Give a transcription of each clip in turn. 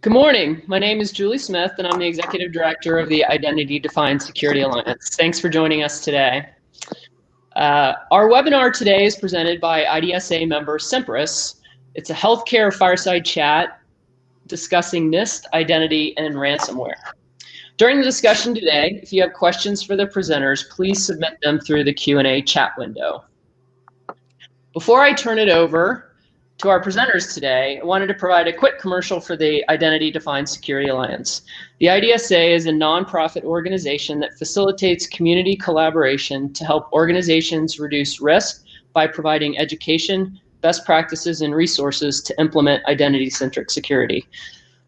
Good morning. My name is Julie Smith, and I'm the Executive Director of the Identity Defined Security Alliance. Thanks for joining us today. Our webinar today is presented by IDSA member Semperis. It's a healthcare fireside chat discussing NIST, identity, and ransomware. During the discussion today, if you have questions for the presenters, please submit them through the Q&A chat window. Before I turn it over to our presenters today, I wanted to provide a quick commercial for the Identity Defined Security Alliance. The IDSA is a nonprofit organization that facilitates community collaboration to help organizations reduce risk by providing education, best practices, and resources to implement identity-centric security.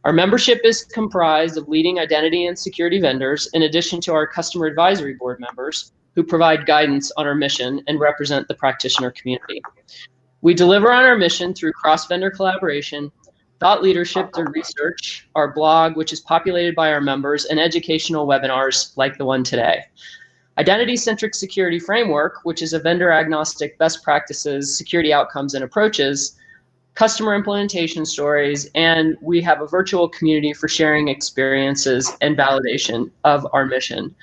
Our membership is comprised of leading identity and security vendors, in addition to our customer advisory board members, who provide guidance on our mission and represent the practitioner community. We deliver on our mission through cross-vendor collaboration, thought leadership through research, our blog, which is populated by our members, and educational webinars like the one today. Identity-centric security framework, which is a vendor-agnostic best practices, security outcomes, and approaches, customer implementation stories, and we have a virtual community for sharing experiences and validation of our mission.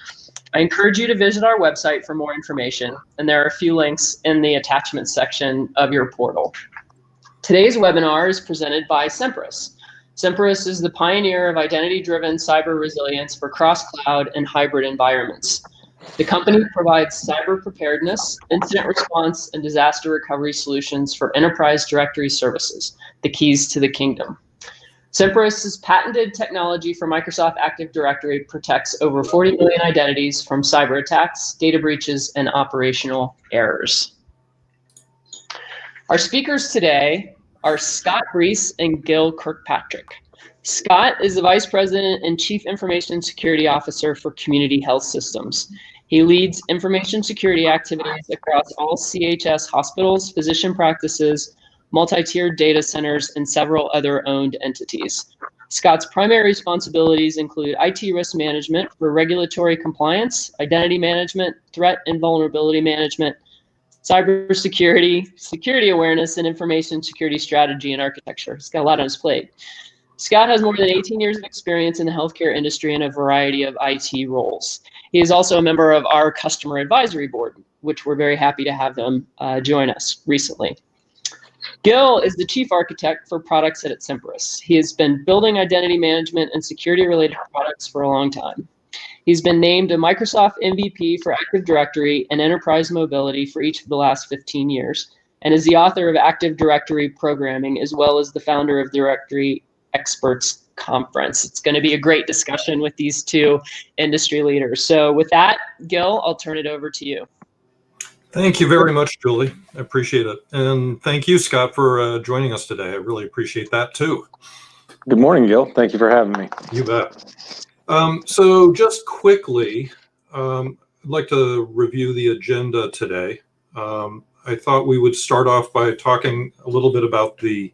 I encourage you to visit our website for more information, and there are a few links in the attachment section of your portal. Today's webinar is presented by Semperis. Semperis is the pioneer of identity-driven cyber resilience for cross-cloud and hybrid environments. The company provides cyber preparedness, incident response, and disaster recovery solutions for enterprise directory services, the keys to the kingdom. Semperis' patented technology for Microsoft Active Directory protects over 40 million identities from cyber attacks, data breaches, and operational errors. Our speakers today are Scott Breece and Gil Kirkpatrick. Scott is the Vice President and Chief Information Security Officer for Community Health Systems. He leads information security activities across all CHS hospitals, physician practices, multi-tiered data centers, and several other owned entities. Scott's primary responsibilities include IT risk management for regulatory compliance, identity management, threat and vulnerability management, cybersecurity, security awareness, and information security strategy and architecture. He's got a lot on his plate. Scott has more than 18 years of experience in the healthcare industry in a variety of IT roles. He is also a member of our customer advisory board, which we're very happy to have them join us recently. Gil is the chief architect for products at Semperis. He has been building identity management and security-related products for a long time. He's been named a Microsoft MVP for Active Directory and Enterprise Mobility for each of the last 15 years, and is the author of Active Directory Programming, as well as the founder of Directory Experts Conference. It's going to be a great discussion with these two industry leaders. So with that, Gil, I'll turn it over to you. Thank you very much, Julie. I appreciate it. And thank you, Scott, for joining us today. I really appreciate that, too. Good morning, Gil. Thank you for having me. You bet. So just quickly, I'd like to review the agenda today. I thought we would start off by talking a little bit about the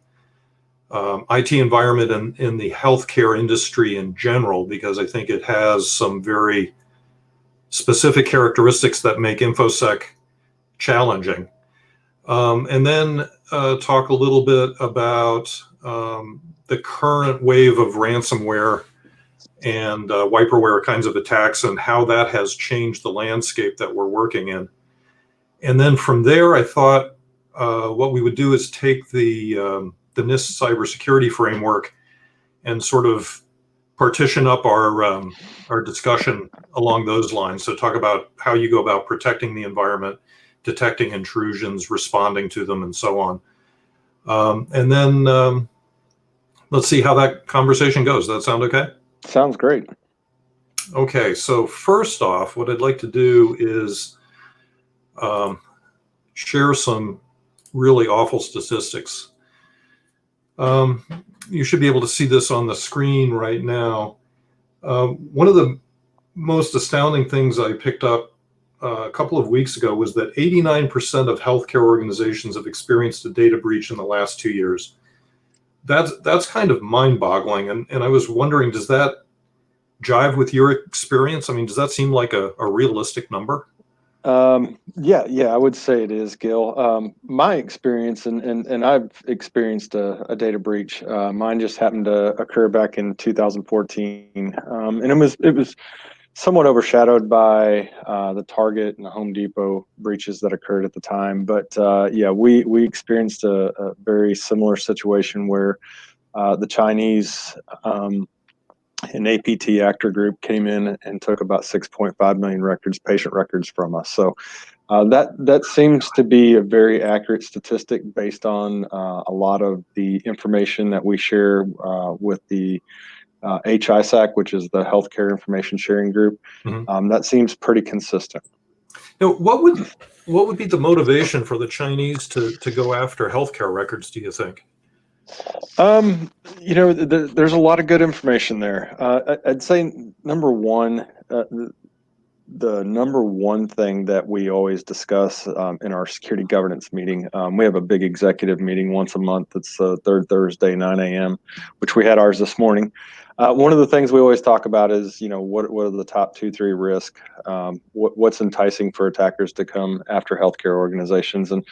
IT environment in the healthcare industry in general, because I think it has some very specific characteristics that make InfoSec challenging. And then talk a little bit about the current wave of ransomware and wiperware kinds of attacks and how that has changed the landscape that we're working in. And then from there, I thought what we would do is take the NIST Cybersecurity Framework and sort of partition up our discussion along those lines. So talk about how you go about protecting the environment, detecting intrusions, responding to them, and so on. And then let's see how that conversation goes. Does that sound okay? Sounds great. Okay, so first off, what I'd like to do is share some really awful statistics. You should be able to see this on the screen right now. One of the most astounding things I picked up a couple of weeks ago was that 89% of healthcare organizations have experienced a data breach in the last 2 years. That's kind of mind-boggling, and I was wondering, does that jive with your experience? I mean, does that seem like a realistic number? Yeah, I would say it is, Gil. My experience, and I've experienced a data breach. Mine just happened to occur back in 2014, and it was somewhat overshadowed by the Target and the Home Depot breaches that occurred at the time. But yeah, we experienced a very similar situation where the Chinese an APT actor group came in and took about 6.5 million patient records from us. So that seems to be a very accurate statistic based on a lot of the information that we share with the HISAC, which is the Healthcare Information Sharing Group. Mm-hmm. That seems pretty consistent. Now, what would be the motivation for the Chinese to go after healthcare records, do you think? There's a lot of good information there. I'd say number one, the number one thing that we always discuss in our security governance meeting, we have a big executive meeting once a month. It's the third Thursday, 9 a.m., which we had ours this morning. One of the things we always talk about is, what are the top 2-3 risks? What's enticing for attackers to come after healthcare organizations? And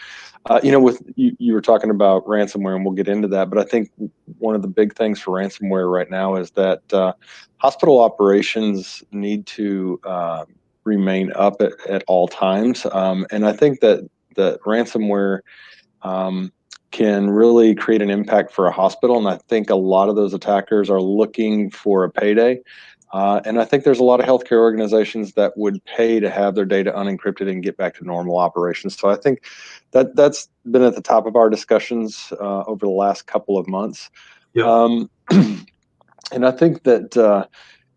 with you were talking about ransomware, and we'll get into that. But I think one of the big things for ransomware right now is that hospital operations need to remain up at all times. And I think that ransomware can really create an impact for a hospital. And I think a lot of those attackers are looking for a payday. And I think there's a lot of healthcare organizations that would pay to have their data unencrypted and get back to normal operations. So I think that's been at the top of our discussions over the last couple of months. Yeah. And I think that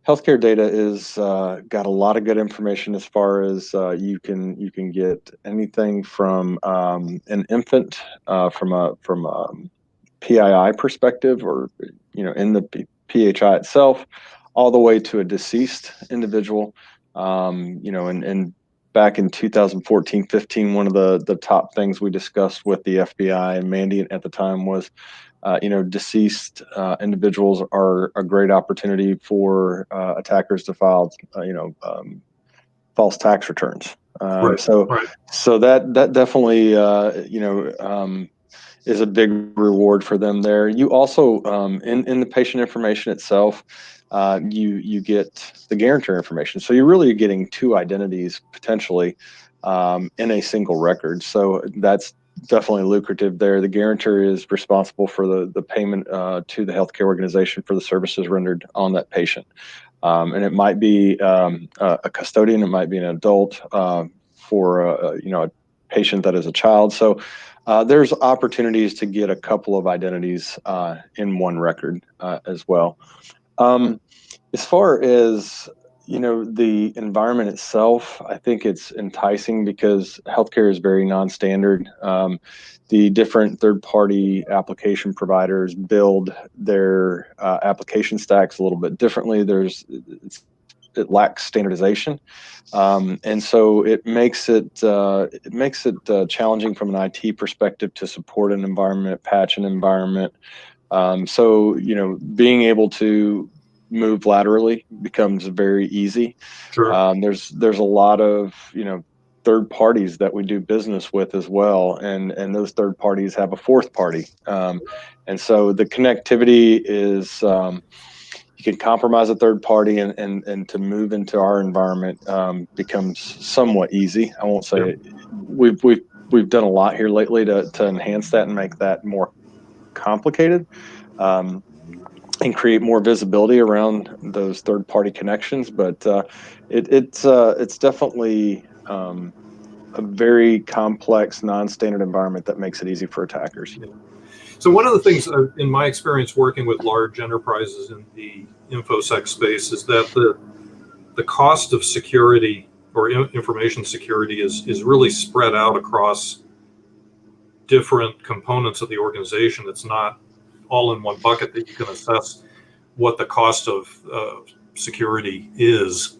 healthcare data is got a lot of good information as far as you can get anything from an infant from a PII perspective, or in the PHI itself, all the way to a deceased individual. And back in 2014-15, one of the top things we discussed with the FBI and Mandiant at the time was deceased individuals are a great opportunity for attackers to file, false tax returns. Right. So that definitely, is a big reward for them there. You also, in the patient information itself, you get the guarantor information. So you're really getting two identities potentially in a single record. So that's definitely lucrative there. The guarantor is responsible for the payment to the healthcare organization for the services rendered on that patient. And it might be a custodian, it might be an adult for a patient that is a child. So there's opportunities to get a couple of identities in one record as well. As far as the environment itself, I think it's enticing because healthcare is very non-standard. The different third-party application providers build their application stacks a little bit differently. It lacks standardization, and so it makes it challenging from an IT perspective to support an environment, patch an environment. So being able to move laterally becomes very easy. Sure. There's a lot of third parties that we do business with as well, and those third parties have a fourth party, and so the connectivity is you can compromise a third party and to move into our environment becomes somewhat easy. I won't say we've done a lot here lately to enhance that and make that more complicated. And create more visibility around those third-party connections, but it's definitely a very complex, non-standard environment that makes it easy for attackers. Yeah. So one of the things in my experience working with large enterprises in the InfoSec space is that the cost of security or information security is really spread out across different components of the organization. It's not all in one bucket that you can assess what the cost of security is.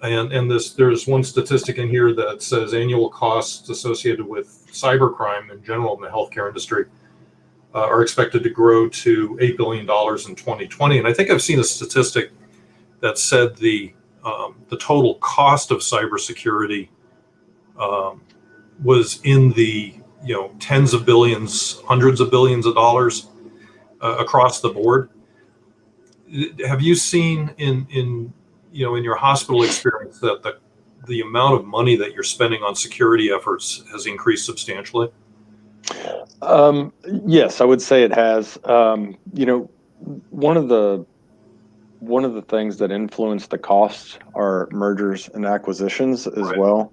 And there's one statistic in here that says annual costs associated with cybercrime in general in the healthcare industry are expected to grow to $8 billion in 2020. And I think I've seen a statistic that said the total cost of cybersecurity was in the tens of billions, hundreds of billions of dollars across the board. Have you seen in your hospital experience that the amount of money that you're spending on security efforts has increased substantially? Yes, I would say it has. One of the things that influence the costs are mergers and acquisitions as Right. well.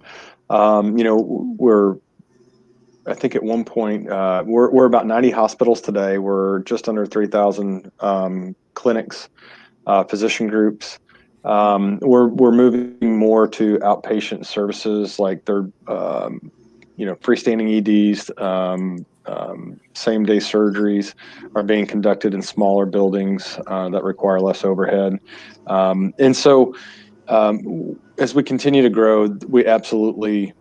I think at one point we're about 90 hospitals today. We're just under 3,000 clinics, physician groups. We're moving more to outpatient services like their freestanding EDs, same-day surgeries are being conducted in smaller buildings that require less overhead. And so as we continue to grow, we absolutely,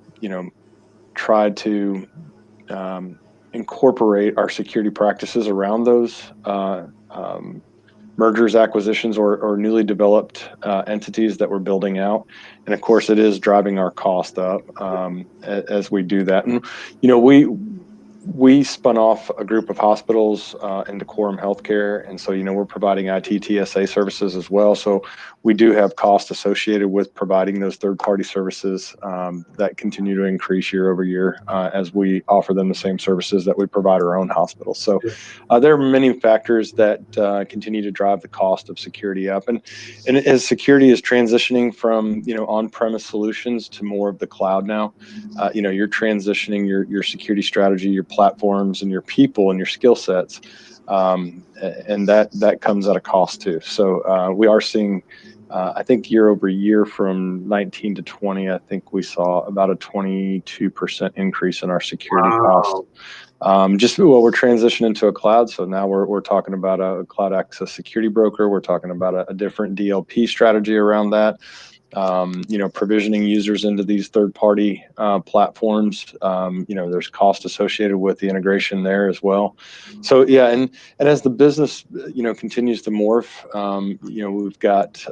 try to incorporate our security practices around those mergers, acquisitions, or newly developed entities that we're building out. And of course, it is driving our cost up as we do that. And we spun off a group of hospitals into Quorum Healthcare, and so we're providing IT TSA services as well. So we do have costs associated with providing those third-party services that continue to increase year over year as we offer them the same services that we provide our own hospitals. So there are many factors that continue to drive the cost of security up, and as security is transitioning from on-premise solutions to more of the cloud now, you're transitioning your security strategy, your platforms, and your people and your skill sets, and that comes at a cost too. So we are seeing, I think year over year from 19 to 20, I think we saw about a 22% increase in our security costs. Just we're transitioning to a cloud, so now we're talking about a cloud access security broker. We're talking about a different DLP strategy around that. Provisioning users into these third-party platforms. There's cost associated with the integration there as well. So yeah, and as the business continues to morph, we've got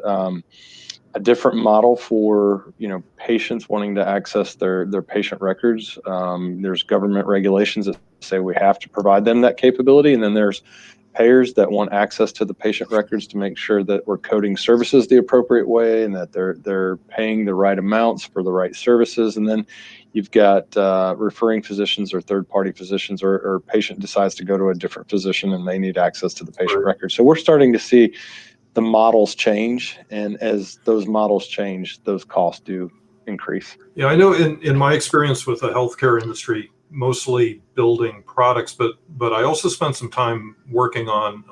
a different model for patients wanting to access their patient records. There's government regulations that say we have to provide them that capability, and then there's payers that want access to the patient records to make sure that we're coding services the appropriate way and that they're paying the right amounts for the right services. And then you've got referring physicians or third-party physicians, or patient decides to go to a different physician and they need access to the patient record. So we're starting to see the models change, and as those models change, those costs do increase. Yeah, I know in my experience with the healthcare industry, mostly building products, but I also spent some time working on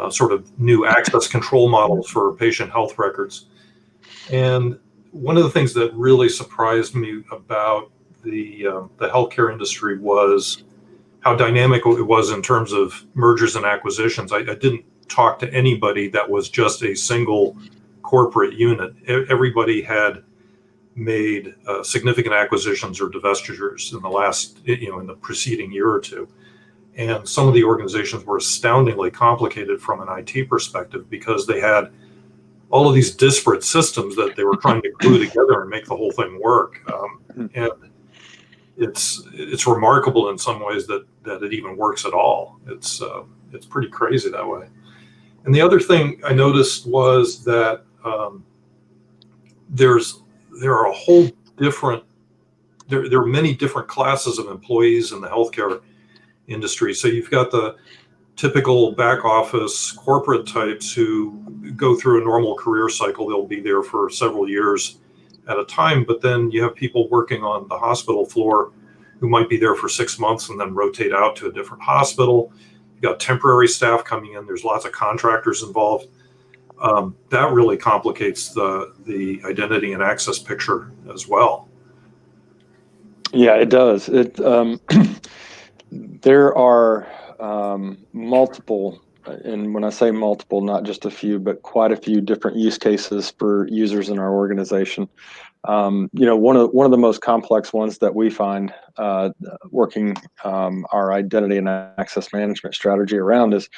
sort of new access control models for patient health records. And one of the things that really surprised me about the healthcare industry was how dynamic it was in terms of mergers and acquisitions. I didn't talk to anybody that was just a single corporate unit. Everybody had made significant acquisitions or divestitures in the last, in the preceding year or two. And some of the organizations were astoundingly complicated from an IT perspective because they had all of these disparate systems that they were trying to glue together and make the whole thing work. And it's remarkable in some ways that it even works at all. It's pretty crazy that way. And the other thing I noticed was that there are many different classes of employees in the healthcare industry. So you've got the typical back office corporate types who go through a normal career cycle. They'll be there for several years at a time, but then you have people working on the hospital floor who might be there for 6 months and then rotate out to a different hospital. You've got temporary staff coming in. There's lots of contractors involved. That really complicates the identity and access picture as well. Yeah, it does. There are multiple, and when I say multiple, not just a few, but quite a few different use cases for users in our organization. One of the most complex ones that we find working our identity and access management strategy around is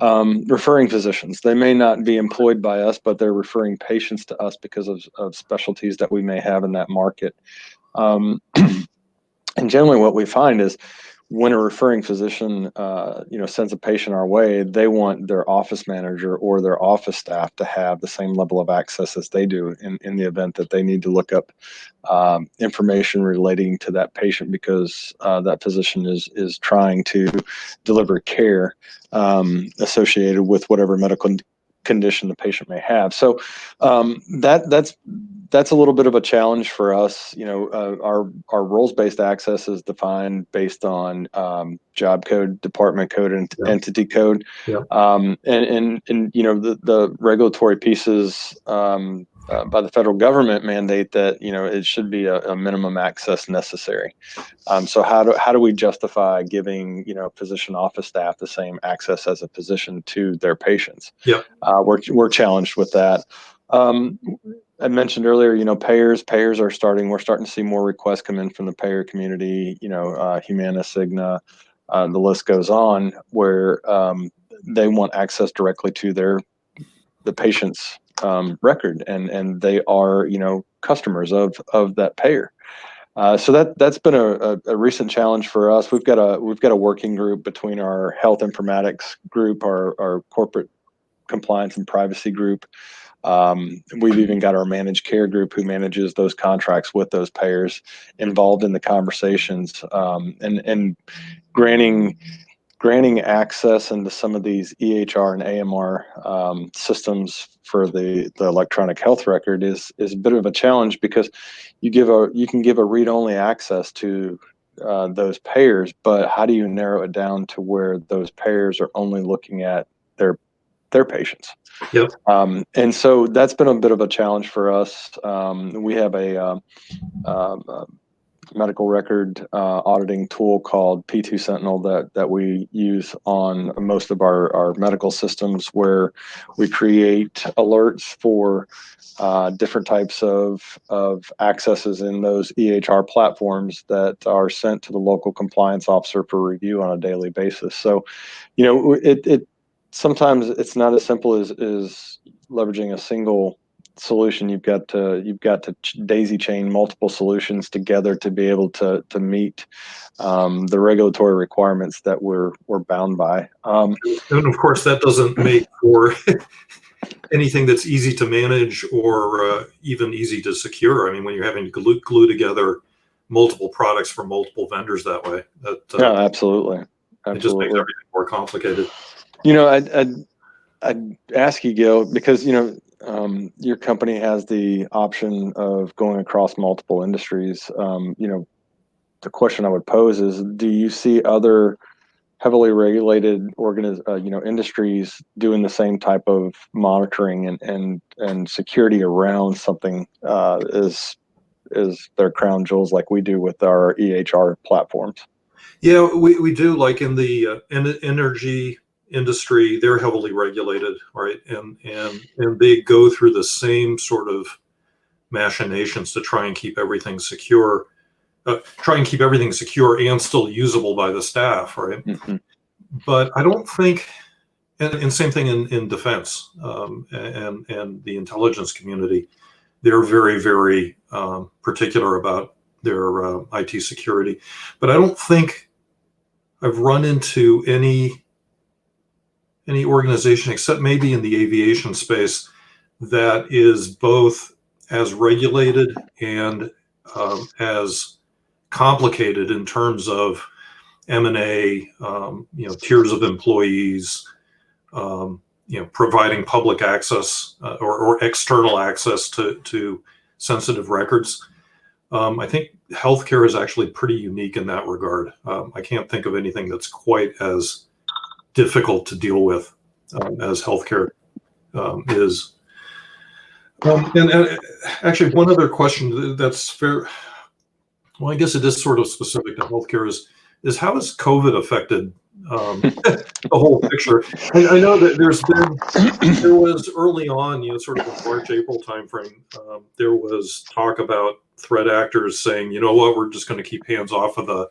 referring physicians. They may not be employed by us, but they're referring patients to us because of specialties that we may have in that market. And generally what we find is when a referring physician, sends a patient our way, they want their office manager or their office staff to have the same level of access as they do in the event that they need to look up information relating to that patient because that physician is trying to deliver care associated with whatever medical condition the patient may have. So that's a little bit of a challenge for us. Our roles-based access is defined based on job code, department code, and entity code. Yeah. And the regulatory pieces by the federal government mandate that it should be a minimum access necessary. So how do we justify giving physician office staff the same access as a physician to their patients? Yeah. We're challenged with that. I mentioned earlier, payers are we're starting to see more requests come in from the payer community, Humana, Cigna, the list goes on, where they want access directly to the patient's record, and they are, customers of that payer. So that's been a recent challenge for us. We've got a working group between our health informatics group, our corporate compliance and privacy group. We've even got our managed care group who manages those contracts with those payers involved in the conversations, and granting access into some of these EHR and AMR systems for the electronic health record is a bit of a challenge because you can give a read-only access to those payers, but how do you narrow it down to where those payers are only looking at their patients? Yep. And so that's been a bit of a challenge for us. We have a medical record auditing tool called P2 Sentinel that we use on most of our medical systems, where we create alerts for different types of accesses in those EHR platforms that are sent to the local compliance officer for review on a daily basis. So, it sometimes it's not as simple as leveraging a single solution. You've got to daisy chain multiple solutions together to be able to meet the regulatory requirements that we're bound by. And of course, that doesn't make for anything that's easy to manage or even easy to secure. I mean, when you're having to glue together multiple products from multiple vendors that way, yeah, absolutely. It just makes everything more complicated. I'd ask you, Gil, because your company has the option of going across multiple industries. The question I would pose is, do you see other heavily regulated industries doing the same type of monitoring and security around something as their crown jewels like we do with our EHR platforms? Yeah, we do. Like in the energy industry, they're heavily regulated, right? And they go through the same sort of machinations to try and keep everything secure, and still usable by the staff, right? Mm-hmm. But I don't think, and same thing in defense and the intelligence community, they're very, very particular about their IT security. But I don't think I've run into any organization, except maybe in the aviation space, that is both as regulated and as complicated in terms of M&A, tiers of employees, providing public access or external access to sensitive records. I think healthcare is actually pretty unique in that regard. I can't think of anything that's quite as difficult to deal with as healthcare is. And actually, one other question that's fair. Well, I guess it is sort of specific to healthcare is how has COVID affected the whole picture? I know that there was early on, sort of the March, April timeframe, there was talk about threat actors saying, you know what, we're just going to keep hands off of the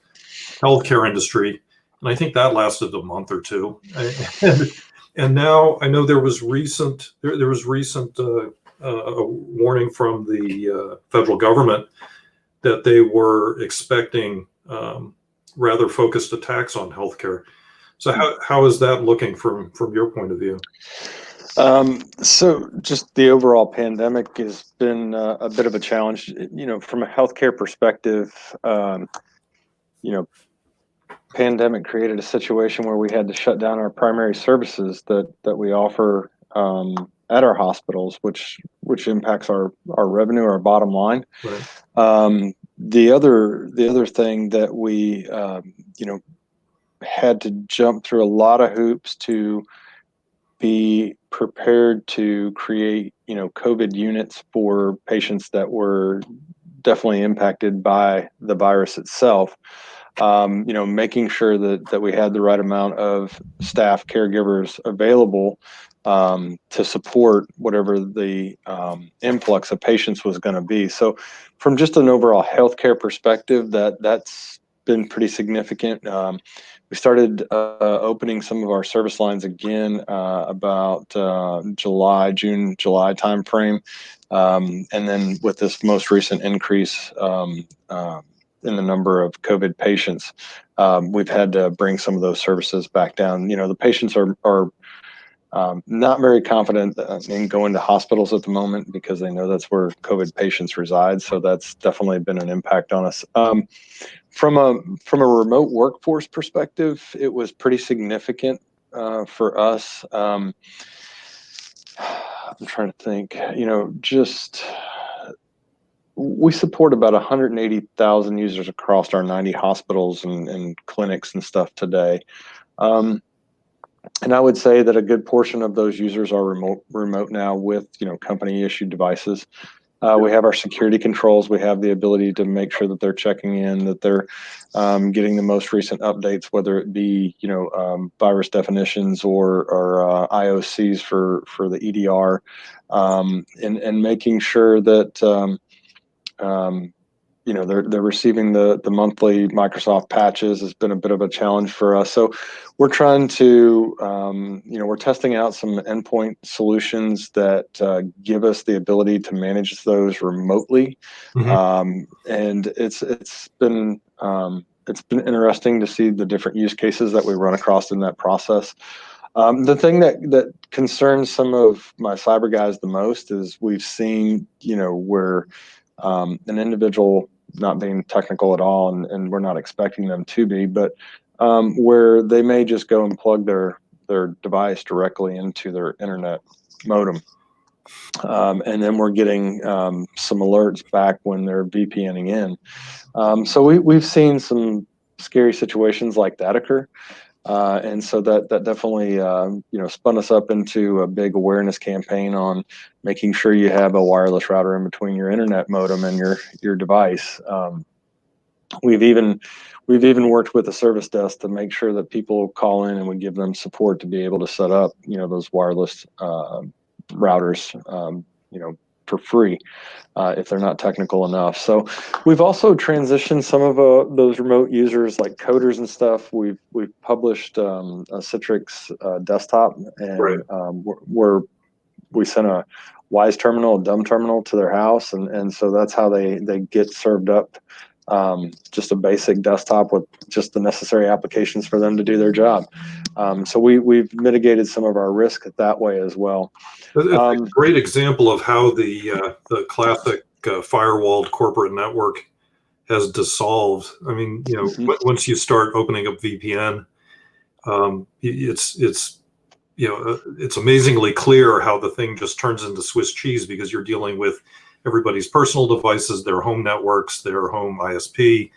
healthcare industry. And I think that lasted a month or two. And now I know there was recent a warning from the federal government that they were expecting rather focused attacks on healthcare. So how is that looking from your point of view? So just the overall pandemic has been a bit of a challenge. From a healthcare perspective, pandemic created a situation where we had to shut down our primary services that we offer at our hospitals, which impacts our revenue, our bottom line. Right. The other thing that we had to jump through a lot of hoops to be prepared to create COVID units for patients that were definitely impacted by the virus itself. Making sure that we had the right amount of staff, caregivers available to support whatever the influx of patients was going to be. So from just an overall healthcare perspective, that's been pretty significant. We started opening some of our service lines again about June, July timeframe. And then with this most recent increase in the number of COVID patients, we've had to bring some of those services back down. The patients are not very confident in going to hospitals at the moment because they know that's where COVID patients reside. So that's definitely been an impact on us. From a remote workforce perspective, it was pretty significant for us. I'm trying to think, we support about 180,000 users across our 90 hospitals and clinics and stuff today. And I would say that a good portion of those users are remote now with, company issued devices. We have our security controls. We have the ability to make sure that they're checking in, that they're getting the most recent updates, whether it be, virus definitions or IOCs for the EDR, and making sure that, they're receiving the monthly Microsoft patches has been a bit of a challenge for us. So we're trying to, we're testing out some endpoint solutions that give us the ability to manage those remotely. Mm-hmm. And it's been interesting to see the different use cases that we run across in that process. The thing that concerns some of my cyber guys the most is we've seen, where an individual, not being technical at all, and we're not expecting them to be, but where they may just go and plug their device directly into their internet modem. And then we're getting some alerts back when they're VPNing in. So we've seen some scary situations like that occur. And so that definitely, spun us up into a big awareness campaign on making sure you have a wireless router in between your internet modem and your device. We've even worked with a service desk to make sure that people call in and we give them support to be able to set up, those wireless routers, for free if they're not technical enough. So we've also transitioned some of those remote users, like coders and stuff. We've published a Citrix desktop, and Right. we sent a Wise terminal, a dumb terminal to their house, and so that's how they get served up. Just a basic desktop with just the necessary applications for them to do their job. So we've mitigated some of our risk that way as well. It's a great example of how the classic firewalled corporate network has dissolved. I mean, Mhm. once you start opening up VPN, it's amazingly clear how the thing just turns into Swiss cheese, because you're dealing with everybody's personal devices, their home networks, their home ISP,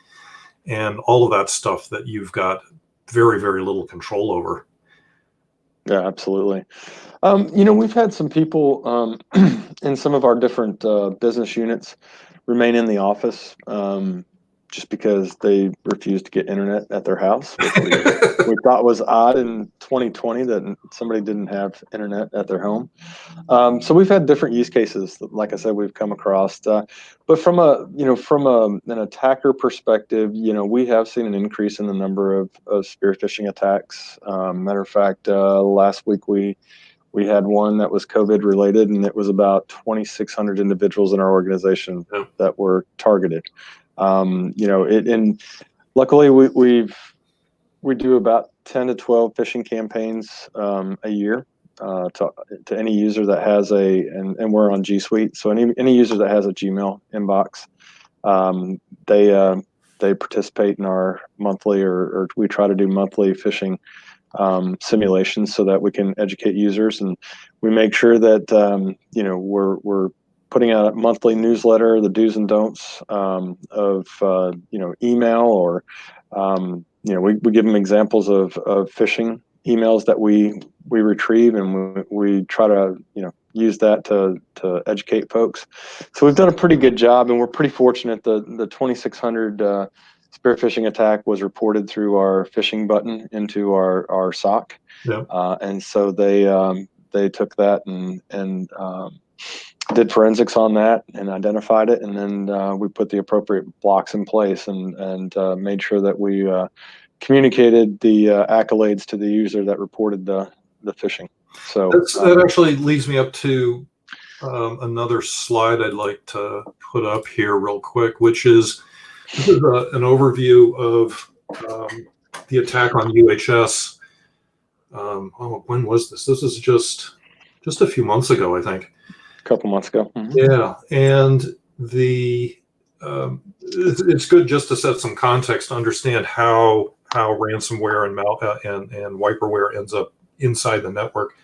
and all of that stuff that you've got very, very little control over. Yeah, absolutely. We've had some people in some of our different business units remain in the office just because they refused to get internet at their house, which we thought was odd in 2020 that somebody didn't have internet at their home. So we've had different use cases, like I said, we've come across. But from an attacker perspective, we have seen an increase in the number of spear phishing attacks. Matter of fact, last week we had one that was COVID related, and it was about 2,600 individuals in our organization that were targeted. And luckily we do about 10 to 12 phishing campaigns a year to any user that has and we're on G Suite, so any user that has a Gmail inbox, they participate in our monthly or we try to do monthly phishing simulations so that we can educate users, and we make sure that we're putting out a monthly newsletter, the do's and don'ts of email, or we give them examples of phishing emails that we retrieve, and we try to use that to educate folks. So we've done a pretty good job, and we're pretty fortunate. The 2600 spear phishing attack was reported through our phishing button into our SOC. Yeah. And so they took that and did forensics on that and identified it, and then we put the appropriate blocks in place and made sure that we communicated the accolades to the user that reported the phishing. So that actually leads me up to another slide I'd like to put up here real quick, which is an overview of the attack on UHS. When was this? This is just a few months ago, I think. A couple months ago. Mm-hmm. Yeah, and it's good just to set some context to understand how ransomware and wiperware ends up inside the network.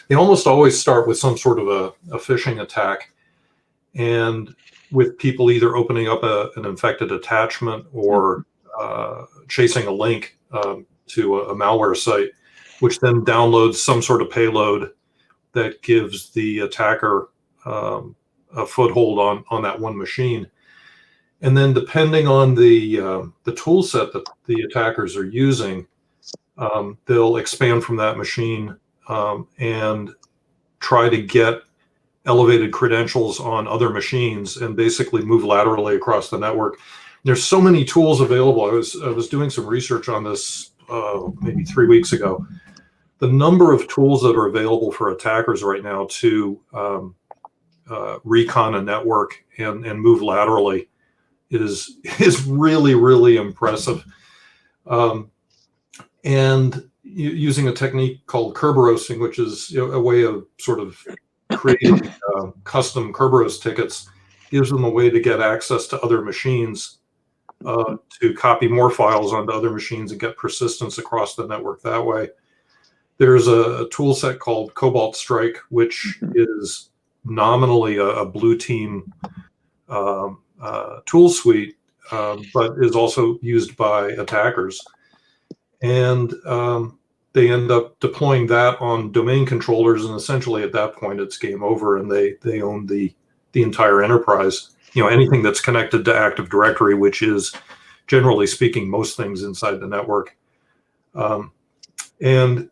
They almost always start with some sort of a phishing attack, and with people either opening up an infected attachment or chasing a link to a malware site, which then downloads some sort of payload that gives the attacker a foothold on that one machine. And then depending on the tool set that the attackers are using, they'll expand from that machine and try to get elevated credentials on other machines and basically move laterally across the network. There's so many tools available. I was doing some research on this maybe 3 weeks ago. The number of tools that are available for attackers right now to recon a network and move laterally is really, really impressive. And using a technique called Kerberosing, which is a way of sort of creating custom Kerberos tickets, gives them a way to get access to other machines, to copy more files onto other machines and get persistence across the network that way. There's a tool set called Cobalt Strike, which is nominally a blue team tool suite, but is also used by attackers. And they end up deploying that on domain controllers, and essentially at that point it's game over, and they own the entire enterprise. Anything that's connected to Active Directory, which is generally speaking most things inside the network. And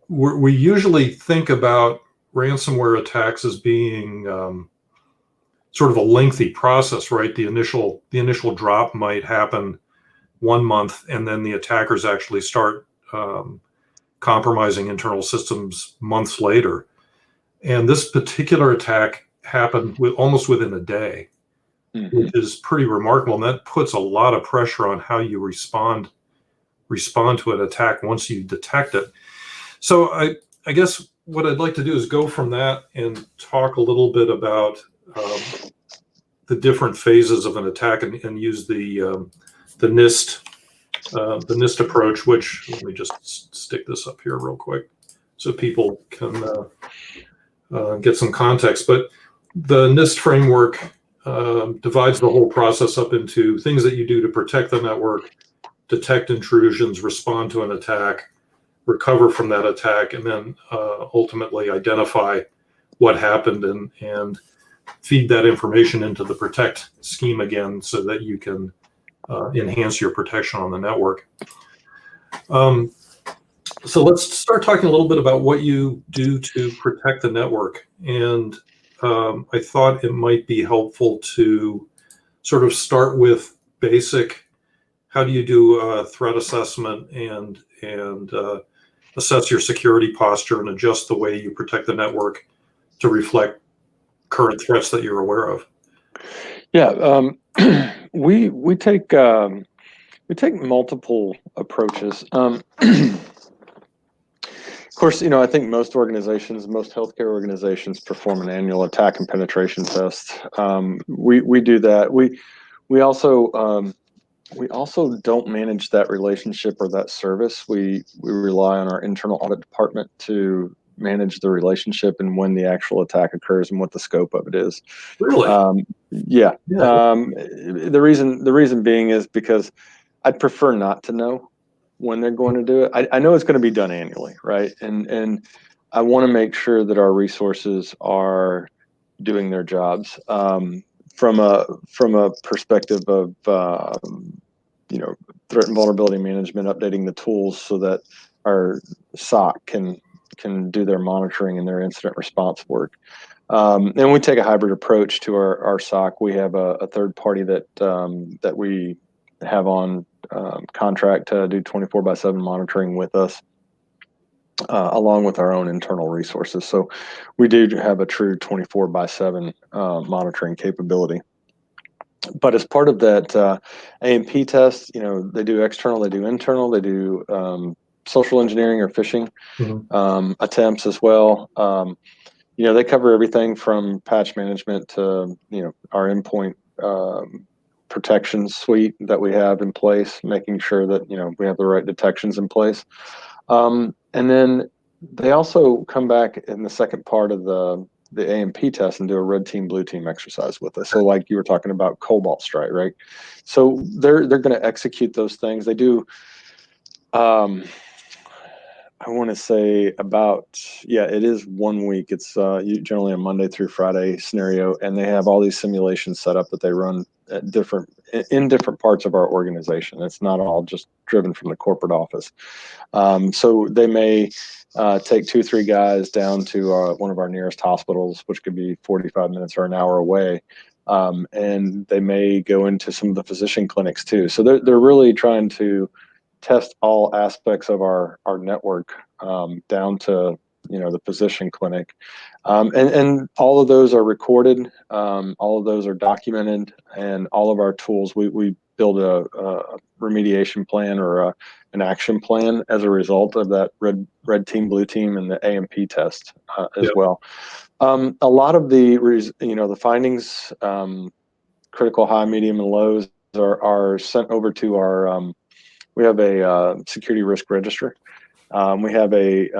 we usually think about ransomware attacks as being sort of a lengthy process, right? The initial drop might happen 1 month, and then the attackers actually start compromising internal systems months later. And this particular attack happened almost within a day, which is pretty remarkable. And that puts a lot of pressure on how you respond to an attack once you detect it. So I guess what I'd like to do is go from that and talk a little bit about the different phases of an attack and use the NIST approach, which, let me just stick this up here real quick so people can get some context. But the NIST framework divides the whole process up into things that you do to protect the network, detect intrusions, respond to an attack, recover from that attack, and then ultimately identify what happened and feed that information into the protect scheme again so that you can enhance your protection on the network. So let's start talking a little bit about what you do to protect the network. And I thought it might be helpful to sort of start with basic, how do you do a threat assessment and assess your security posture and adjust the way you protect the network to reflect current threats that you're aware of? Yeah. We take multiple approaches. Of course, I think most healthcare organizations perform an annual attack and penetration test. We do that. We also don't manage that relationship or that service. We rely on our internal audit department to manage the relationship and when the actual attack occurs and what the scope of it is. Really? Yeah. Yeah. The reason being is because I'd prefer not to know when they're going to do it. I know it's going to be done annually, right? And I want to make sure that our resources are doing their jobs. From a perspective of threat and vulnerability management, updating the tools so that our SOC can do their monitoring and their incident response work. And we take a hybrid approach to our SOC. We have a third party that we have on contract to do 24/7 monitoring with us, along with our own internal resources. So we do have a true 24/7 monitoring capability. But as part of that A&P test, they do external, they do internal, they do social engineering or phishing attempts as well. They cover everything from patch management to our endpoint protection suite that we have in place, making sure that we have the right detections in place. And then they also come back in the second part of the A&P test and do a red team, blue team exercise with us. So like you were talking about Cobalt Strike, right? So they're going to execute those things. They do, I want to say it is 1 week. It's generally a Monday through Friday scenario, and they have all these simulations set up that they run at different parts of our organization. It's not all just driven from the corporate office. So they may take 2-3 guys down to one of our nearest hospitals, which could be 45 minutes or an hour away. And they may go into some of the physician clinics too. So they're really trying to test all aspects of our network down to the physician clinic, and all of those are recorded. All of those are documented, and all of our tools we build a remediation plan or an action plan as a result of that red team, blue team, and the A&P test as well. A lot of the findings, critical, high, medium, and lows are sent over to our we have a security risk register. We have a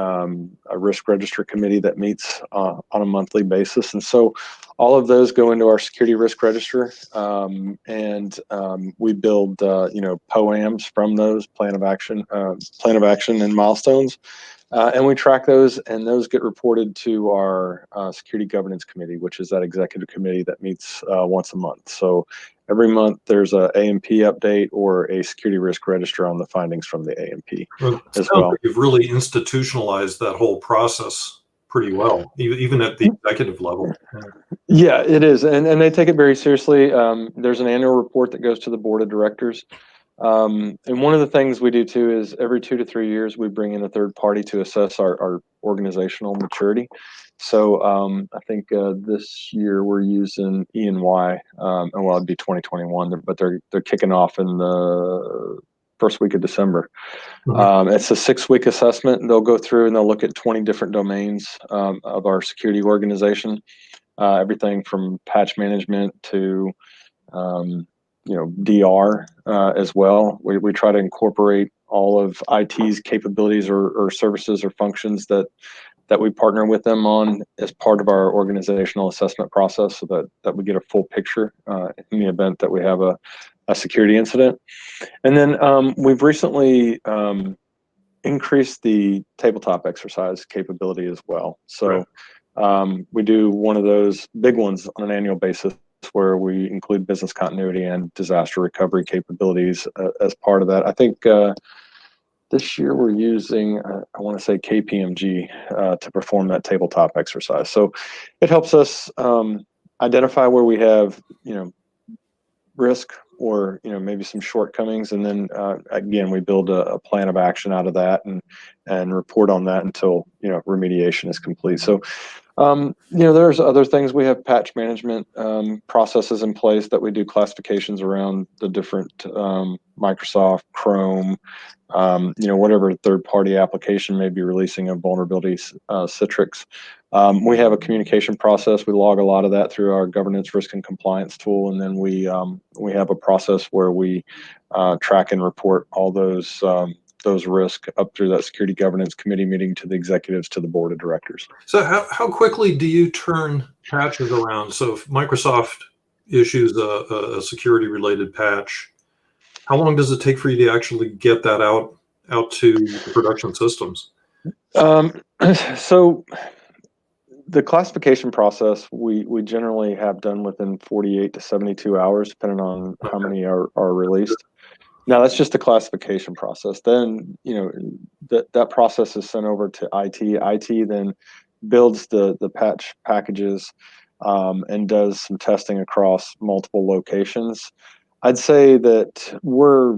risk register committee that meets on a monthly basis. And so all of those go into our security risk register. And we build, POAMs from those plan of action and milestones. And we track those, and those get reported to our security governance committee, which is that executive committee that meets once a month. So every month there's a A&P update or a security risk register on the findings from the A&P as well. Like you've really institutionalized that whole process pretty well, even at the executive level. Yeah, it is. And they take it very seriously. There's an annual report that goes to the board of directors. And one of the things we do too is every 2 to 3 years, we bring in a third party to assess our organizational maturity. So I think this year we're using E&Y, and well, it'd be 2021, but they're kicking off in the first week of December. It's a 6-week assessment, and they'll go through and they'll look at 20 different domains of our security organization, everything from patch management to DR as well. We try to incorporate all of IT's capabilities or services or functions that we partner with them on as part of our organizational assessment process, so that we get a full picture in the event that we have a security incident. And then we've recently increased the tabletop exercise capability as well. So we do one of those big ones on an annual basis, where we include business continuity and disaster recovery capabilities as part of that. I think this year we're using, I want to say KPMG to perform that tabletop exercise. So it helps us identify where we have, risk or, maybe some shortcomings. And then again, we build a plan of action out of that and report on that until, remediation is complete. So There's other things. We have patch management processes in place that we do classifications around the different Microsoft, Chrome, whatever third-party application may be releasing a vulnerability, Citrix. We have a communication process. We log a lot of that through our governance, risk, and compliance tool, and then we have a process where we track and report all those risks up through that security governance committee meeting to the executives, to the board of directors. So how quickly do you turn patches around? So if Microsoft issues a security-related patch, how long does it take for you to actually get that out to the production systems? So the classification process we generally have done within 48 to 72 hours, depending on how many are released. Now that's just the classification process. Then that process is sent over to IT. IT then builds the patch packages and does some testing across multiple locations. I'd say that we're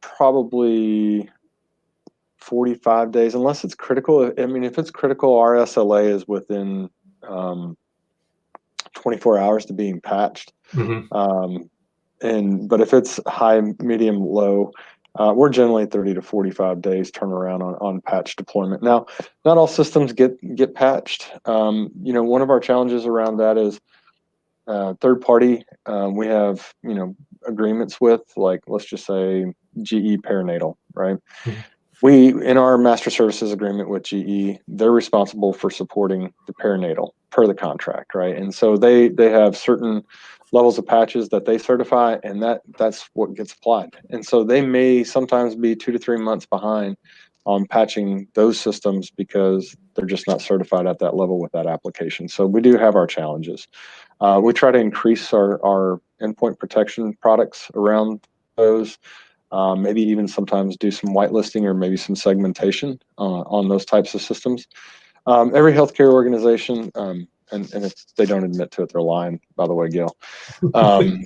probably 45 days, unless it's critical. I mean, if it's critical, our SLA is within 24 hours to being patched. Mm-hmm. But if it's high, medium, low, we're generally 30 to 45 days turnaround on patch deployment. Now, not all systems get patched. One of our challenges around that is third party. We have agreements with, like, let's just say GE perinatal, right? Mm-hmm. We, in our master services agreement with GE, they're responsible for supporting the perinatal per the contract, right? And so they have certain levels of patches that they certify, and that's what gets applied. And so they may sometimes be 2 to 3 months behind on patching those systems because they're just not certified at that level with that application. So we do have our challenges. We try to increase our endpoint protection products around those. Maybe even sometimes do some whitelisting or maybe some segmentation on those types of systems. Every healthcare organization, and if they don't admit to it, they're lying, by the way, Gil.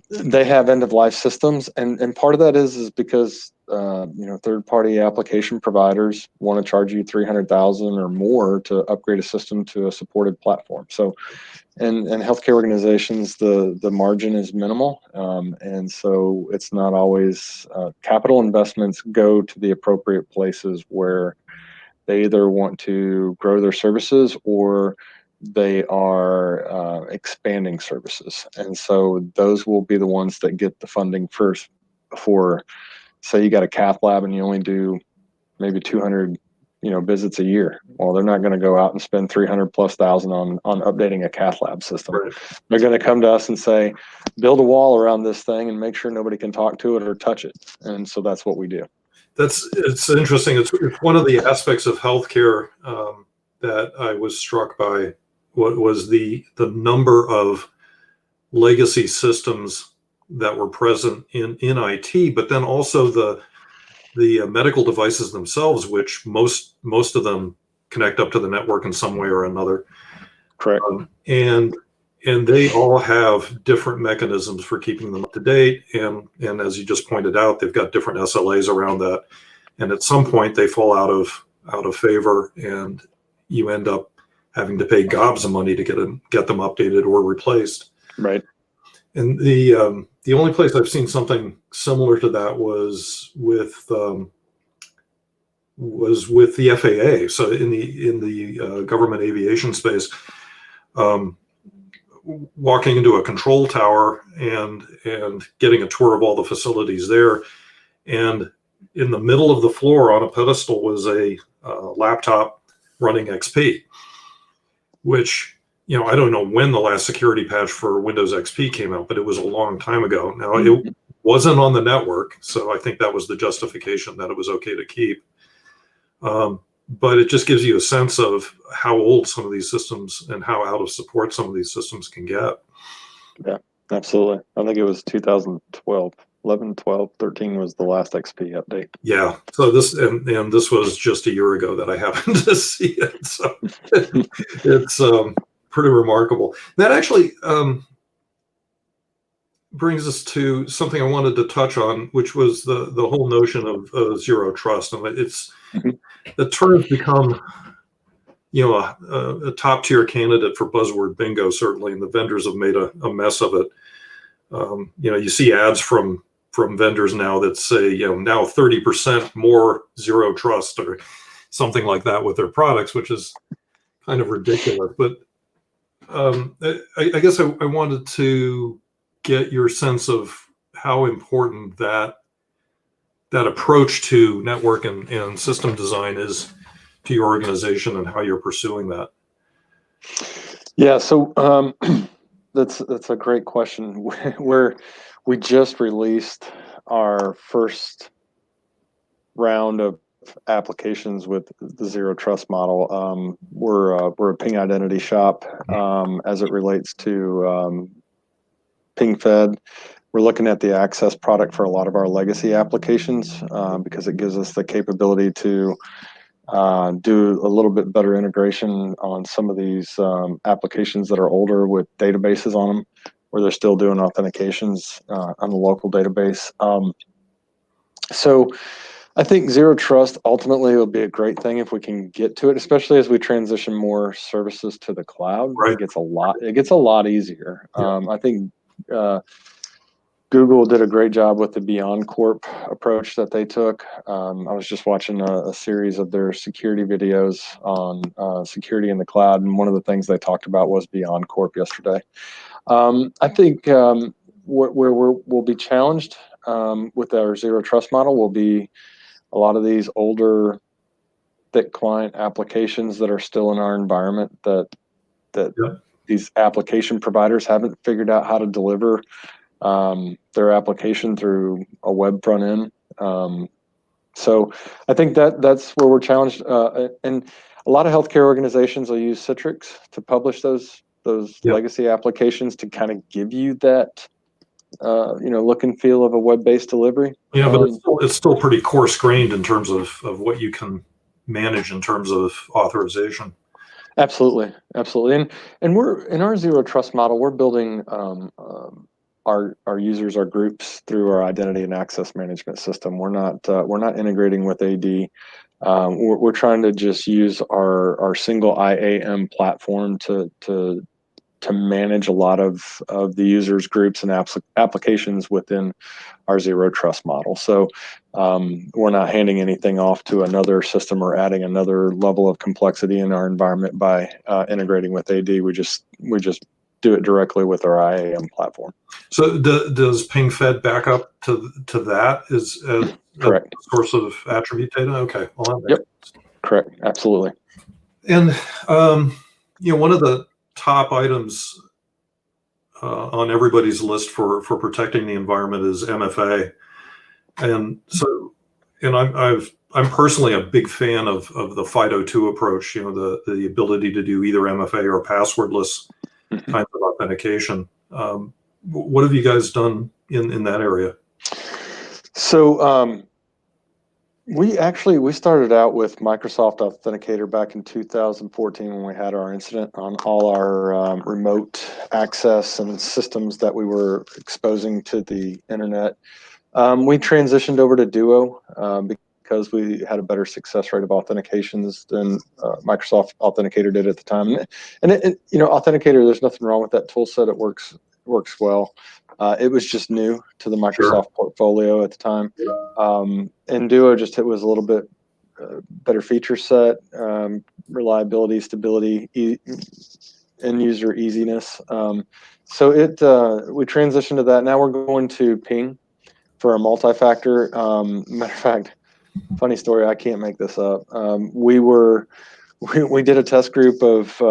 They have end-of-life systems, and part of that is because third-party application providers want to charge you $300,000 or more to upgrade a system to a supported platform. So, and healthcare organizations, the margin is minimal, and so it's not always capital investments go to the appropriate places where they either want to grow their services or they are expanding services. And so those will be the ones that get the funding first. For, say, you got a cath lab and you only do maybe 200 visits a year. Well, they're not going to go out and spend $300,000+ on updating a cath lab system. Right. They're going to come to us and say, build a wall around this thing and make sure nobody can talk to it or touch it. And so that's what we do. It's interesting. It's one of the aspects of healthcare that I was struck by. What was the number of legacy systems that were present in IT, but then also the medical devices themselves, which most of them connect up to the network in some way or another. Correct. And they all have different mechanisms for keeping them up to date. And as you just pointed out, they've got different SLAs around that. And at some point they fall out of favor, and you end up having to pay gobs of money to get them updated or replaced. Right. And the only place I've seen something similar to that was with the FAA. So in the government aviation space, walking into a control tower and getting a tour of all the facilities there, and in the middle of the floor on a pedestal was a laptop running XP, which, I don't know when the last security patch for Windows XP came out, but it was a long time ago. Now, it wasn't on the network, so I think that was the justification that it was okay to keep. But it just gives you a sense of how old some of these systems and how out of support some of these systems can get. Yeah, absolutely. I think it was 2012. 11, 12, 13 was the last XP update. Yeah. So this and this was just a year ago that I happened to see it. So it's pretty remarkable. That actually brings us to something I wanted to touch on, which was the whole notion of zero trust. And it's the terms become, a top tier candidate for buzzword bingo, certainly, and the vendors have made a mess of it. You see ads from vendors now that say, now 30% more zero trust or something like that with their products, which is kind of ridiculous. But I guess I wanted to get your sense of how important that approach to network and system design is to your organization and how you're pursuing that. Yeah, so that's a great question. We just released our first round of applications with the zero trust model. We're a ping identity shop as it relates to ping fed. We're looking at the access product for a lot of our legacy applications because it gives us the capability to do a little bit better integration on some of these applications that are older with databases on them, where they're still doing authentications on the local database. So I think zero trust ultimately will be a great thing if we can get to it, especially as we transition more services to the cloud. Right. It gets a lot easier. Yeah. I think Google did a great job with the Beyond Corp approach that they took. I was just watching a series of their security videos on security in the cloud, and one of the things they talked about was Beyond Corp yesterday. I think where we'll be challenged with our zero trust model will be a lot of these older thick client applications that are still in our environment that these application providers haven't figured out how to deliver their application through a web front end. So I think that's where we're challenged. And a lot of healthcare organizations will use Citrix to publish those legacy applications to kind of give you that look and feel of a web-based delivery. Yeah, but it's still pretty coarse-grained in terms of what you can manage in terms of authorization. Absolutely. And we're in our zero trust model. We're building our users, our groups through our identity and access management system. We're not integrating with AD. We're trying to just use our single IAM platform to manage a lot of the users, groups, and applications within our zero trust model. So we're not handing anything off to another system or adding another level of complexity in our environment by integrating with AD. We just do it directly with our IAM platform. So does PingFed back up to that as correct source of attribute data? Okay. Well, yep. Correct. Absolutely. And one of the top items on everybody's list for protecting the environment is MFA, and so I'm personally a big fan of the FIDO2 approach. The ability to do either MFA or passwordless kinds of authentication. What have you guys done in that area? So we started out with Microsoft Authenticator back in 2014 when we had our incident on all our remote access and systems that we were exposing to the internet. We transitioned over to Duo because we had a better success rate of authentications than Microsoft Authenticator did at the time. And Authenticator, there's nothing wrong with that tool set. It works well. It was just new to the Microsoft portfolio at the time. And Duo it was a little bit better feature set, reliability, stability, end user easiness. So we transitioned to that. Now we're going to Ping for a multi-factor. Matter of fact, funny story, I can't make this up. We did a test group of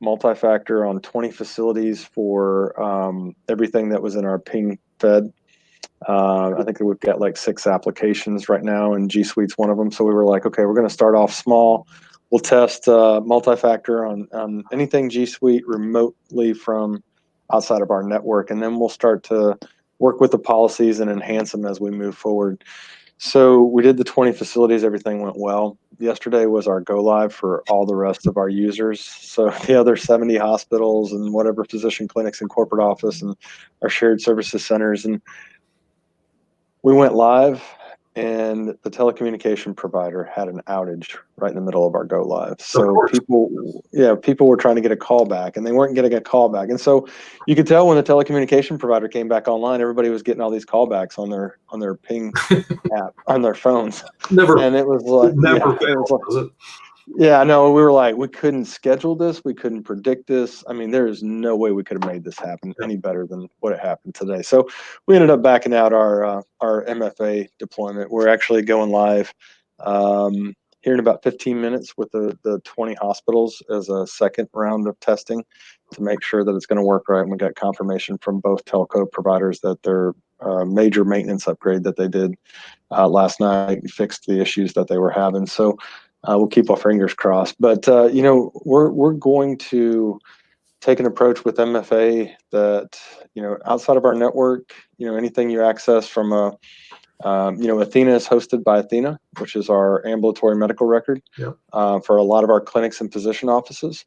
multi-factor on 20 facilities for everything that was in our Ping Fed. I think that we've got like 6 applications right now, and G Suite's one of them. So we were like, okay, we're going to start off small. We'll test multi-factor on anything G Suite remotely from outside of our network, and then we'll start to work with the policies and enhance them as we move forward. So we did the 20 facilities. Everything went well. Yesterday was our go live for all the rest of our users. So the other 70 hospitals and whatever physician clinics and corporate office and our shared services centers. And we went live, and the telecommunication provider had an outage right in the middle of our go live. Of So course. people were trying to get a call back, and they weren't getting a call back. And so you could tell when the telecommunication provider came back online, everybody was getting all these callbacks on their ping app on their phones. Never, And it was like, never yeah, it was fails, like, does it? yeah, no, we were like, we couldn't schedule this. We couldn't predict this. I mean, there is no way we could have made this happen any better than what it happened today. So we ended up backing out our MFA deployment. We're actually going live here in about 15 minutes with the 20 hospitals as a second round of testing to make sure that it's going to work right. And we got confirmation from both telco providers that their major maintenance upgrade that they did last night fixed the issues that they were having. So we'll keep our fingers crossed, but we're going to take an approach with MFA that outside of our network, anything you access from Athena is hosted by Athena, which is our ambulatory medical record for a lot of our clinics and physician offices,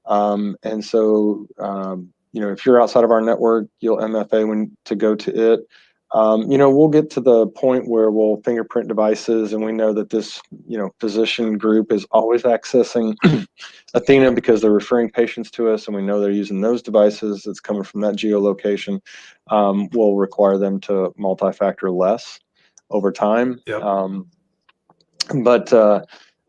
and so if you're outside of our network, you'll MFA to go to it. We'll get to the point where we'll fingerprint devices, and we know that this, physician group is always accessing Athena because they're referring patients to us, and we know they're using those devices that's coming from that geolocation. We'll require them to multi-factor less over time. Yep. But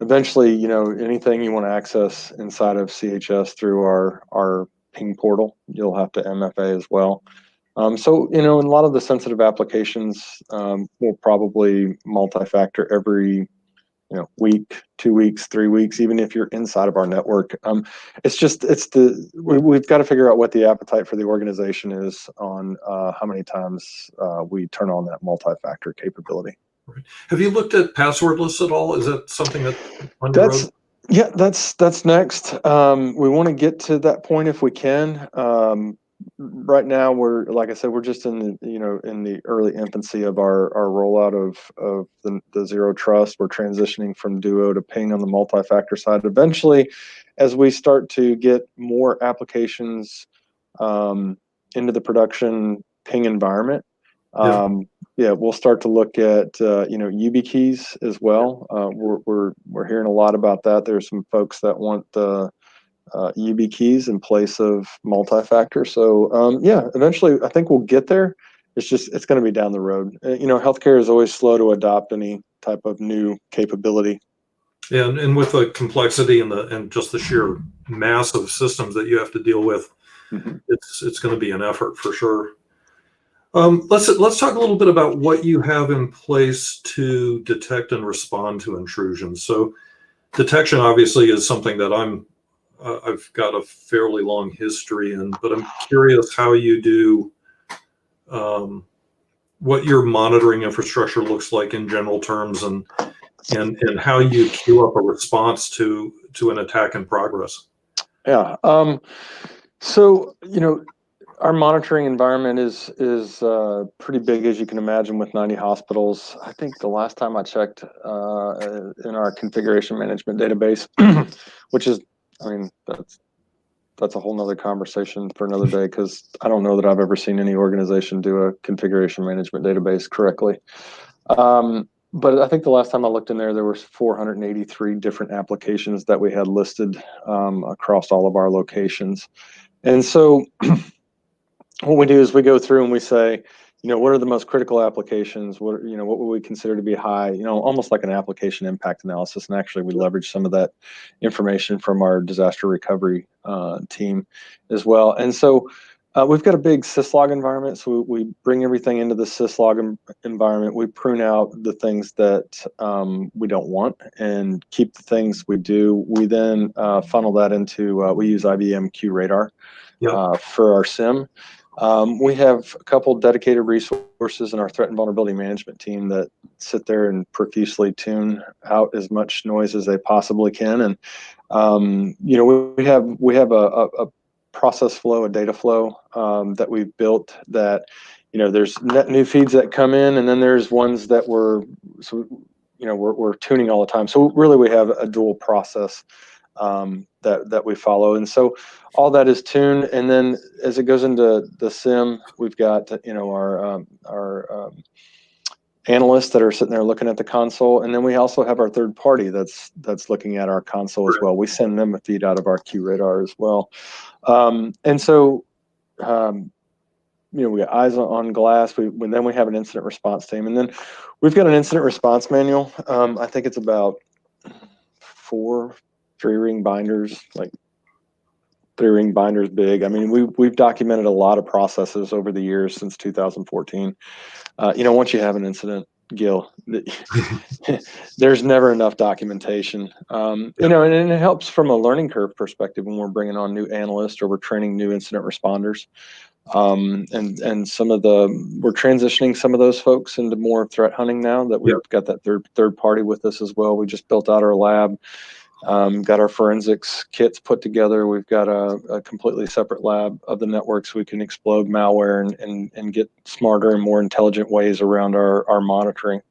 eventually, anything you want to access inside of CHS through our ping portal, you'll have to MFA as well. So, in a lot of the sensitive applications, we'll probably multi-factor every, week, 2 weeks, 3 weeks, even if you're inside of our network. We've got to figure out what the appetite for the organization is on how many times we turn on that multi-factor capability. Right. Have you looked at passwordless at all? Is that something that's on your road? Yeah, that's next. We want to get to that point if we can. Right now, like I said, we're just in the early infancy of our rollout of the zero trust. We're transitioning from Duo to Ping on the multi-factor side. Eventually, as we start to get more applications into the production Ping environment, we'll start to look at YubiKeys as well. We're hearing a lot about that. There's some folks that want the YubiKeys in place of multi-factor. So eventually I think we'll get there. It's going to be down the road. Healthcare is always slow to adopt any type of new capability. Yeah, and with the complexity and just the sheer mass of systems that you have to deal with, it's going to be an effort for sure. Let's talk a little bit about what you have in place to detect and respond to intrusions. So detection obviously is something that I've got a fairly long history in, but I'm curious how you do, what your monitoring infrastructure looks like in general terms, and how you queue up a response to an attack in progress. Yeah. So our monitoring environment is pretty big, as you can imagine, with 90 hospitals. I think the last time I checked in our configuration management database, which is, that's a whole nother conversation for another day, because I don't know that I've ever seen any organization do a configuration management database correctly. But I think the last time I looked in there was 483 different applications that we had listed across all of our locations. And so what we do is we go through and we say, what are the most critical applications? What would we consider to be high, almost like an application impact analysis. And actually we leverage some of that information from our disaster recovery team as well. And so we've got a big syslog environment. So we bring everything into the syslog environment. We prune out the things that we don't want and keep the things we do. We then funnel that into, we use IBM QRadar for our SIM. We have a couple dedicated resources in our threat and vulnerability management team that sit there and profusely tune out as much noise as they possibly can. And we have a process flow, a data flow that we've built that there's net new feeds that come in, and then there's ones that we're tuning all the time. So really we have a dual process that we follow, and so all that is tuned. And then as it goes into the SIM, we've got our analysts that are sitting there looking at the console, and then we also have our third party that's looking at our console as well. We send them a feed out of our QRadar as well. And so, we got eyes on glass. Then we have an incident response team, and then we've got an incident response manual. I think it's about 4 3-ring binders, like 3-ring binders big. I mean, we've documented a lot of processes over the years since 2014. Once you have an incident, Gil, there's never enough documentation. And it helps from a learning curve perspective when we're bringing on new analysts or we're training new incident responders. And we're transitioning some of those folks into more threat hunting now that we've got that third party with us as well. We just built out our lab, got our forensics kits put together. We've got a completely separate lab of the network so we can explode malware and get smarter and more intelligent ways around our monitoring.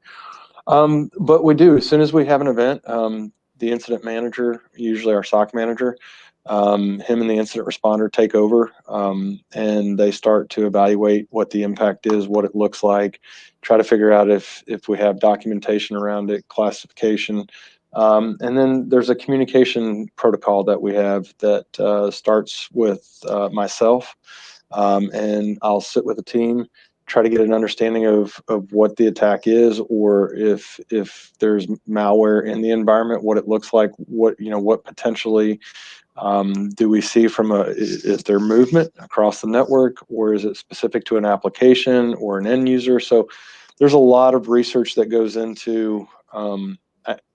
But we do, as soon as we have an event, the incident manager, usually our SOC manager, him and the incident responder take over, and they start to evaluate what the impact is, what it looks like, try to figure out if we have documentation around it, classification. And then there's a communication protocol that we have that starts with myself, and I'll sit with the team, try to get an understanding of what the attack is, or if there's malware in the environment, what it looks like, what potentially do we see is there movement across the network, or is it specific to an application or an end user? So there's a lot of research that goes into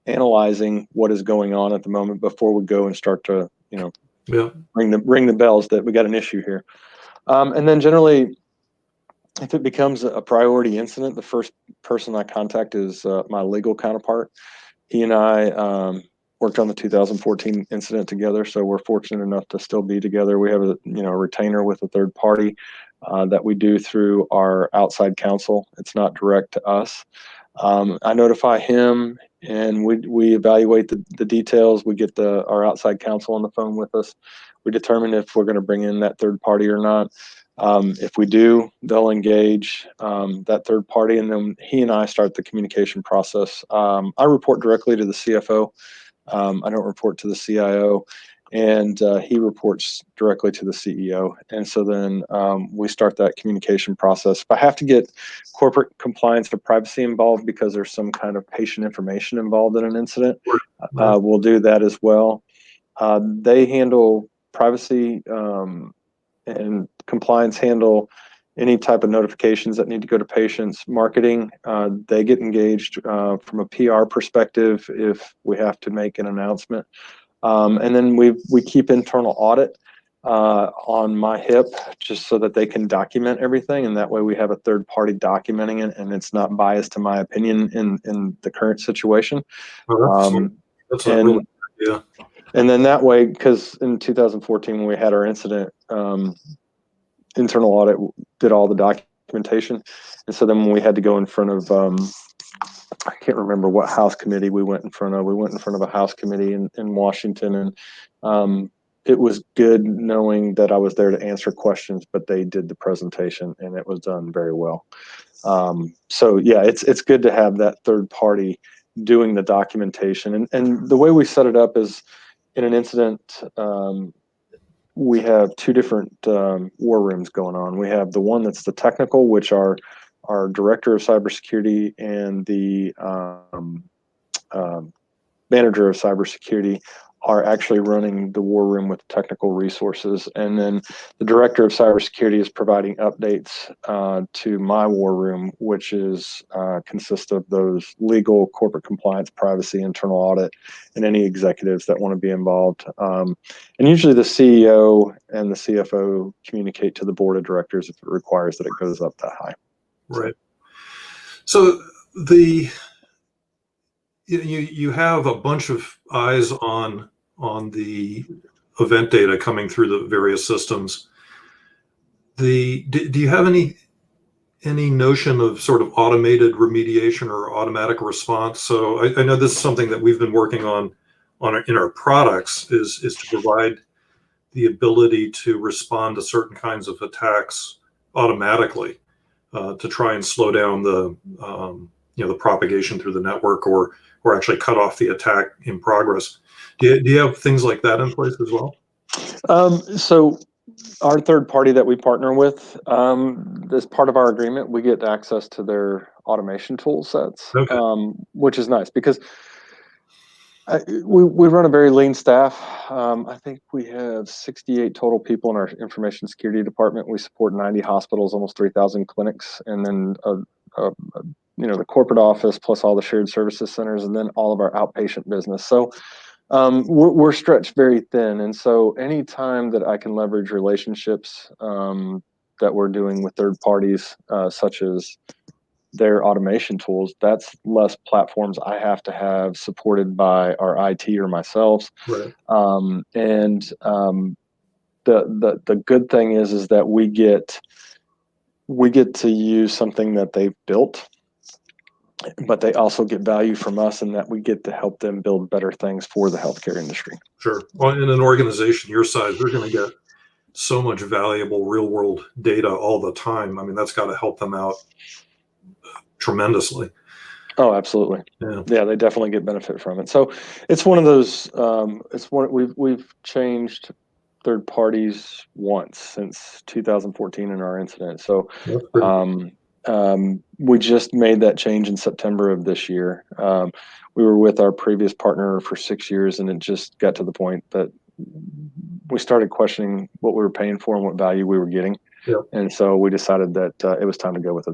analyzing what is going on at the moment before we go and start to ring the bells that we got an issue here. And then generally, if it becomes a priority incident, the first person I contact is my legal counterpart. He and I worked on the 2014 incident together, so we're fortunate enough to still be together. We have a retainer with a third party that we do through our outside counsel. It's not direct to us. I notify him, and we evaluate the details. We get our outside counsel on the phone with us. We determine if we're going to bring in that third party or not. If we do, they'll engage that third party, and then he and I start the communication process. I report directly to the CFO. I don't report to the CIO, and he reports directly to the CEO. And so then we start that communication process. If I have to get corporate compliance or privacy involved because there's some kind of patient information involved in an incident, we'll do that as well. They handle privacy and compliance, handle any type of notifications that need to go to patients. Marketing, they get engaged from a PR perspective if we have to make an announcement. And then we keep internal audit on my hip just so that they can document everything, and that way we have a third party documenting it, and it's not biased to my opinion in the current situation. That's really good. Yeah. And then that way, because in 2014 when we had our incident, internal audit did all the documentation, and so then when we had to go in front of I can't remember what House committee we went in front of. We went in front of a House committee in Washington, and it was good knowing that I was there to answer questions, but they did the presentation, and it was done very well. So yeah, it's good to have that third party doing the documentation, and the way we set it up is in an incident. We have 2 different war rooms going on. We have the one that's the technical, which our director of cybersecurity and the manager of cybersecurity are actually running the war room with technical resources. And then the director of cybersecurity is providing updates to my war room, which consists of those legal, corporate compliance, privacy, internal audit, and any executives that want to be involved. And usually the CEO and the CFO communicate to the board of directors if it requires that it goes up that high. Right. So you have a bunch of eyes on the event data coming through the various systems. Do you have any notion of sort of automated remediation or automatic response? So I know this is something that we've been working on in our products is to provide the ability to respond to certain kinds of attacks automatically to try and slow down the the propagation through the network, or actually cut off the attack in progress. Do you have things like that in place as well? So our third party that we partner with, as part of our agreement, we get access to their automation tool sets, Okay. which is nice because we run a very lean staff. I think we have 68 total people in our information security department. We support 90 hospitals, almost 3,000 clinics, and then the corporate office plus all the shared services centers, and then all of our outpatient business. So we're stretched very thin, and so anytime that I can leverage relationships that we're doing with third parties, such as their automation tools, that's less platforms I have to have supported by our IT or myself. Right. The good thing is that we get to use something that they've built, but they also get value from us in that we get to help them build better things for the healthcare industry. Sure. Well, in an organization your size, they're going to get so much valuable real world data all the time. I mean, that's got to help them out tremendously. Oh, absolutely. Yeah, they definitely get benefit from it. So it's one of those, we've changed third parties once since 2014 in our incident. So we just made that change in September of this year. We were with our previous partner for 6 years, and it just got to the point that we started questioning what we were paying for and what value we were getting. Yep. And so we decided that it was time to go with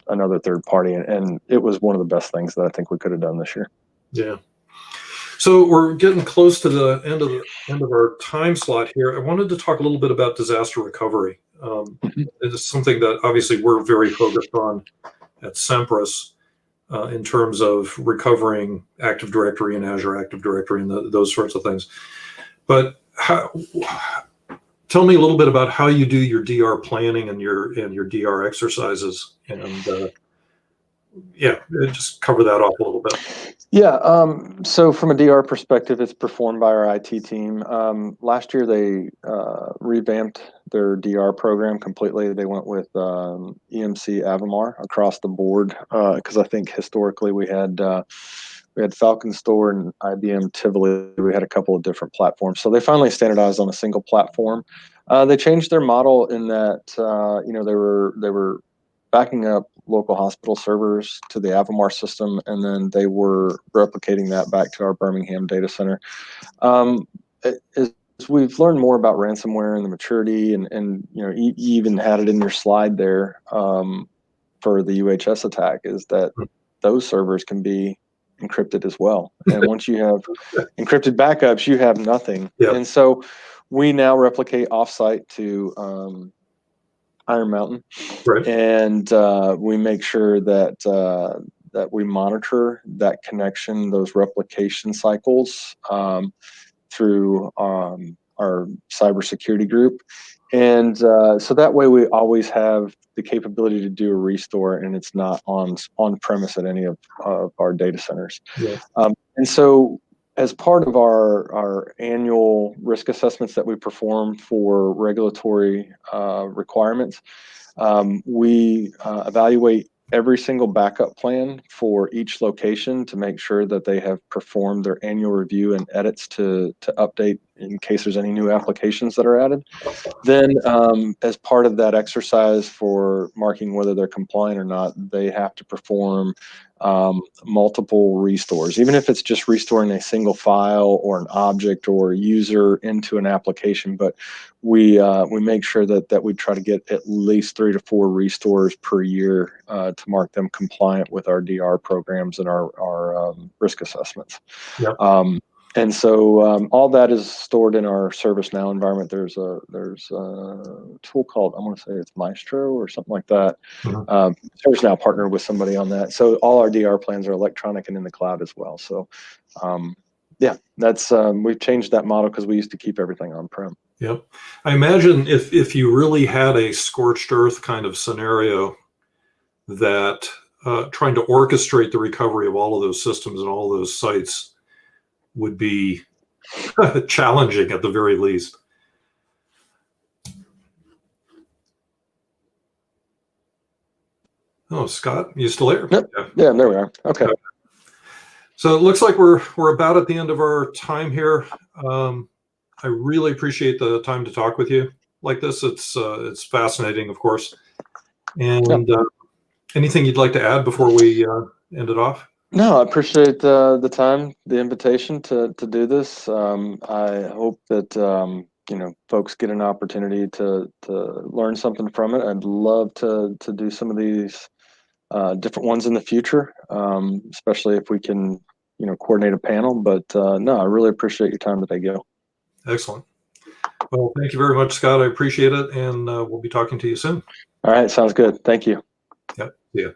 another third party, and it was one of the best things that I think we could have done this year. Yeah. So we're getting close to the end of our time slot here. I wanted to talk a little bit about disaster recovery. It's something that obviously we're very focused on at Semperis in terms of recovering Active Directory and Azure Active Directory and those sorts of things. But tell me a little bit about how you do your DR planning and your DR exercises, and just cover that off a little bit. Yeah. So from a DR perspective, it's performed by our IT team. Last year, they revamped their DR program completely. They went with EMC Avamar across the board because I think historically we had Falcon Store and IBM Tivoli. We had a couple of different platforms. So they finally standardized on a single platform. They changed their model in that they were backing up local hospital servers to the Avamar system, and then they were replicating that back to our Birmingham data center. As we've learned more about ransomware and the maturity, and you even had it in your slide there for the UHS attack, is that those servers can be encrypted as well. And once you have encrypted backups, you have nothing. Yep. And so we now replicate offsite to Iron Mountain, right. And we make sure that we monitor that connection, those replication cycles through our cybersecurity group. And so that way we always have the capability to do a restore, and it's not on premise at any of our data centers. Yeah. And so as part of our annual risk assessments that we perform for regulatory requirements, we evaluate every single backup plan for each location to make sure that they have performed their annual review and edits to update in case there's any new applications that are added. Then as part of that exercise for marking whether they're compliant or not, they have to perform multiple restores, even if it's just restoring a single file or an object or user into an application. But we make sure that we try to get at least 3 to 4 restores per year to mark them compliant with our DR programs and our risk assessments. Yep. And so all that is stored in our ServiceNow environment. There's a tool called, I want to say it's Maestro or something like that. Mm-hmm. ServiceNow partnered with somebody on that. So all our DR plans are electronic and in the cloud as well. So that's we've changed that model because we used to keep everything on-prem. Yep. I imagine if you really had a scorched earth kind of scenario, that trying to orchestrate the recovery of all of those systems and all those sites would be challenging at the very least. Oh, Scott, you still there? Yep. Yeah, there we are. Okay. So it looks like we're about at the end of our time here. I really appreciate the time to talk with you like this. It's fascinating, of course. And anything you'd like to add before we end it off? No, I appreciate the time, the invitation to do this. I hope that folks get an opportunity to learn something from it. I'd love to do some of these different ones in the future, especially if we can coordinate a panel. But no, I really appreciate your time today, Gil. Excellent. Well, thank you very much, Scott. I appreciate it, and we'll be talking to you soon. All right, sounds good. Thank you. Yep. See ya.